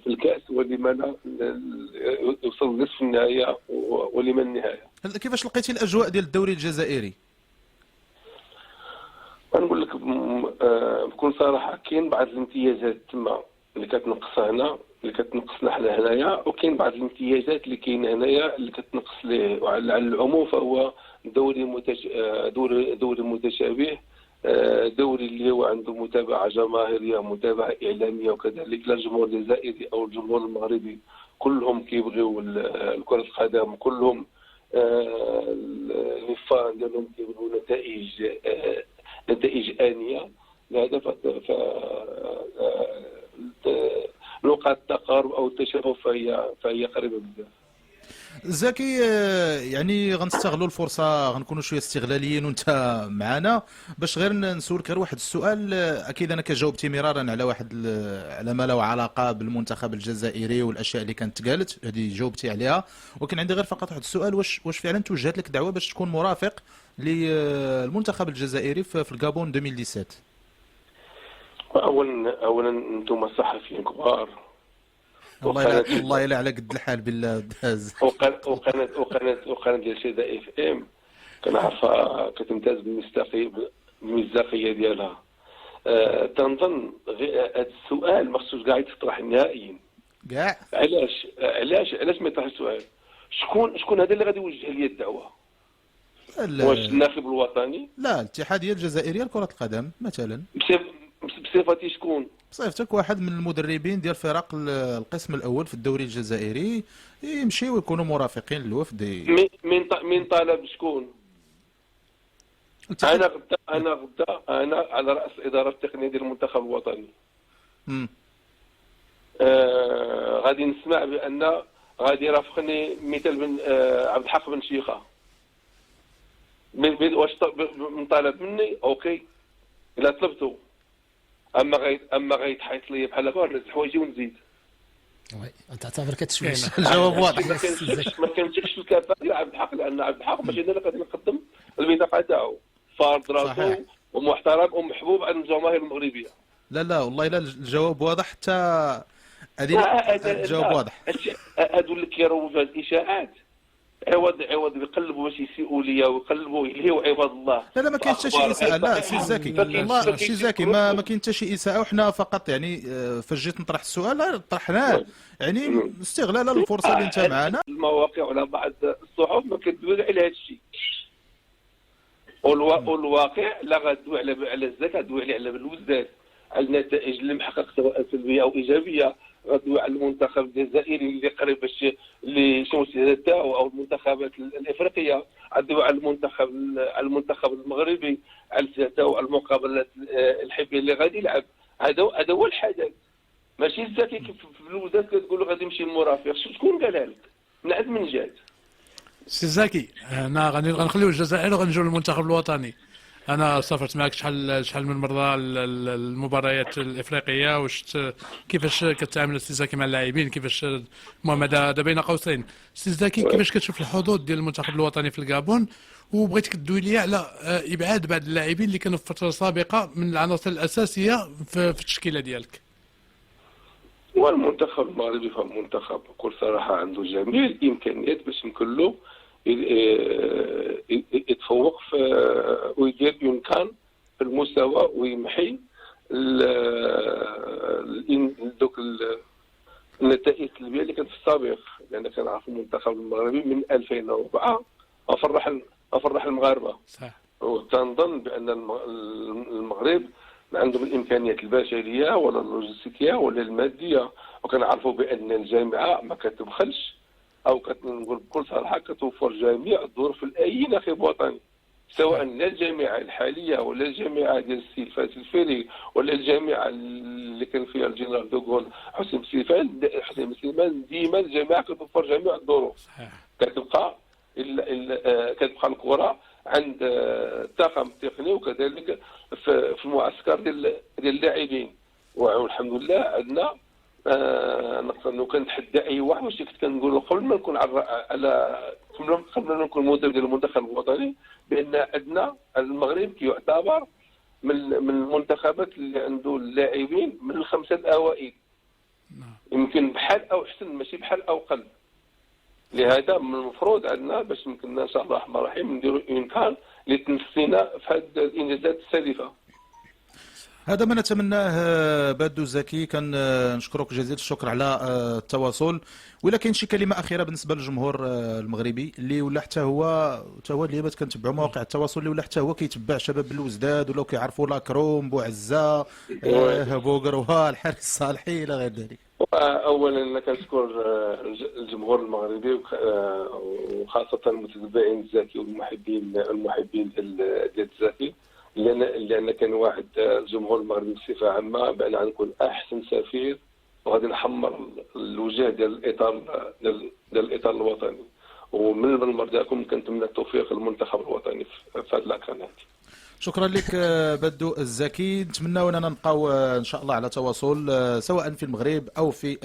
في الكاس، ولما لا يوصل نصف النهائي ولما النهايه. كيفاش لقيتي الاجواء ديال الدوري الجزائري؟ غنقول لك بكل صراحه، كاين بعض الامتيازات تما اللي كتنقصها هنا، اللي كتنقصنا حنا هنايا، وكاين بعض الامتيازات اللي كاينه هنايا اللي كتنقص ليه. وعلى العموم فهو دوري متشابه، دوري اللي هو عنده متابعه جماهيريه، متابعه اعلاميه، وكذلك الجمهور الجزائري او الجمهور المغربي كلهم كيبغيو كرة القدم، كلهم الفان ديالهم كيبغيو نتائج آنية. لهذا نقاط التقارب او التشابه فهي قريبه بزاف. زكي، يعني غنستغلوا الفرصه، غنكونوا شويه استغلاليين وانت معنا، باش غير نسولك غير واحد السؤال. اكيد انا كجاوبتي مرارا على على ما له علاقه بالمنتخب الجزائري والاشياء اللي كانت قالت، هذه جاوبتي عليها. ولكن عندي غير فقط واحد السؤال، واش فعلا توجهت لك دعوه باش تكون مرافق للمنتخب الجزائري في الغابون 2017؟ اولا انتم صحفيين كبار، والله الا على قد الحال بالله داز. وقناه ديال شيدا اف ام كنعرفها كتمتاز بالمصداقيه ديالها. تنظن هذا السؤال ما خصوش كاع يتطرح نهائيا. كاع علاش ما يطرحش السؤال؟ شكون هذا اللي غادي يوجه لي الدعوه؟ واش الناخب الوطني؟ لا، الاتحاديه الجزائريه لكره القدم مثلا. بصفتي شكون؟ بصفتك واحد من المدربين ديال فرق القسم الاول في الدوري الجزائري، يمشيو ويكونوا مرافقين للوفد. من طالب شكون؟ انا على راس الاداره التقنيه ديال المنتخب الوطني. غادي نسمع بان غادي يرافقني مثال بن عبد الحق بن شيخه. واش مطالب مني؟ اوكي الا طلبته. اما غيتحيط لي بحال هكا نهز حوايجي ونزيد. وي تعتبر كتشويش. الجواب واضح. ما كنتش الكفاءه ديال عبد الحق، لان عبد الحق ماشي انا اللي غادي نقدم البطاقه تاعو. فرد راسو ومحترم ومحبوب عند الجماهير المغربيه. لا والله الا الجواب واضح. حتى الجواب واضح. هادو اللي كيروجوا الاشاعات عوض يقلبوا باش يسيئوا ليا ويقلبوا يلهيوا عباد الله. لا ما كاين حتى شي اساءه. لا سي زكي، والله سي زكي ما كاين حتى شي اساءه. وحنا فقط يعني فاش جيت نطرح السؤال طرحناه يعني استغلالا للفرصه اللي انت معنا. المواقع ولا بعض الصحف ما كتدوي على هذا الشيء، والواقع لا غدوي على الزكاه، غدوي على الوزداد، على النتائج اللي محقق سواء سلبيه او ايجابيه. غدوي على المنتخب الجزائري اللي قريب باش اللي شنو السيادات تاعو، او المنتخبات الافريقيه. غدوي على المنتخب المغربي، على السيادات تاعو، على المقابلات الحبيه اللي غادي يلعب. هذا هو الحدث، ماشي الزكي كيف في الوزداد كتقول له غادي يمشي المرافق. شكون قالها لك؟ من عند من جات؟ سي زكي، انا غنخليو الجزائر وغنجيو للمنتخب الوطني. انا سافرت معك شحال من مره المباريات الافريقيه، وشفت كيفاش كتعامل سي زكي مع اللاعبين، كيفاش المهم هذا بين قوسين. سي زكي، كيفاش كتشوف الحظوظ ديال المنتخب الوطني في الغابون؟ وبغيتك تدوي لي على ابعاد بعض اللاعبين اللي كانوا في فتره سابقه من العناصر الاساسيه في التشكيله ديالك. والمنتخب المغربي فهو منتخب بكل صراحه عنده جميع الامكانيات باش يمكن له يتفوق ويدير يمكن في المستوى ويمحي دوك النتائج السلبيه اللي كانت في السابق. لان كنعرف المنتخب المغربي من 2004 افرح المغاربه. صح. وتنظن بان المغرب ما عندهم الامكانيات البشريه ولا اللوجستيكيه ولا الماديه، وكنعرفوا بان الجامعه ما كتبخلش، او كنقول بكل صراحه كتوفر جميع الظروف لاي ناخب وطني، سواء الجامعه الحاليه ولا الجامعه ديال السي فايز الفيري ولا الجامعه اللي كان فيها الجنرال دوغول حسين سليمان. ديما الجامعه كتوفر جميع الظروف. كتبقى الكره عند الطاقم التقني، وكذلك في المعسكر ديال اللاعبين. والحمد لله عندنا نقدر كنتحدى اي واحد. واش كنت كنقول قبل ما نكون قبل ما نكون مدرب ديال المنتخب الوطني بان عندنا المغرب كيعتبر من المنتخبات اللي عنده اللاعبين من الخمسه الاوائل. يمكن بحال او احسن، ماشي بحال او قل. لهذا من المفروض عندنا باش يمكننا ان شاء الله الرحمن الرحيم نديروا امكان لتنفسنا في هذه الانجازات السالفه. هذا ما نتمناه. بادو الزكي، كنشكرك جزيل الشكر على التواصل. ولا كاين شي كلمه اخيره بالنسبه للجمهور المغربي اللي ولا حتى هو اللي بات كنتبعوا مواقع التواصل، اللي ولا حتى هو كيتبع شباب الوزداد ولا كيعرفوا لاكروم بوعزه بوقروها الحارس الصالحي الى غير ذلك؟ اولا انا كنشكر الجمهور المغربي وخاصه المتتبعين الزكي والمحبين ديال الزكي، لان كان واحد الجمهور المغربي بصفه عامه بان غنكون احسن سفير وغادي نحمر الوجه ديال الاطار الوطني. ومن المنبر ديالكم كنتمنى التوفيق للمنتخب الوطني في هذه القناه. شكرا لك بادو الزكي، نتمنى اننا نبقاو ان شاء الله على تواصل سواء في المغرب او في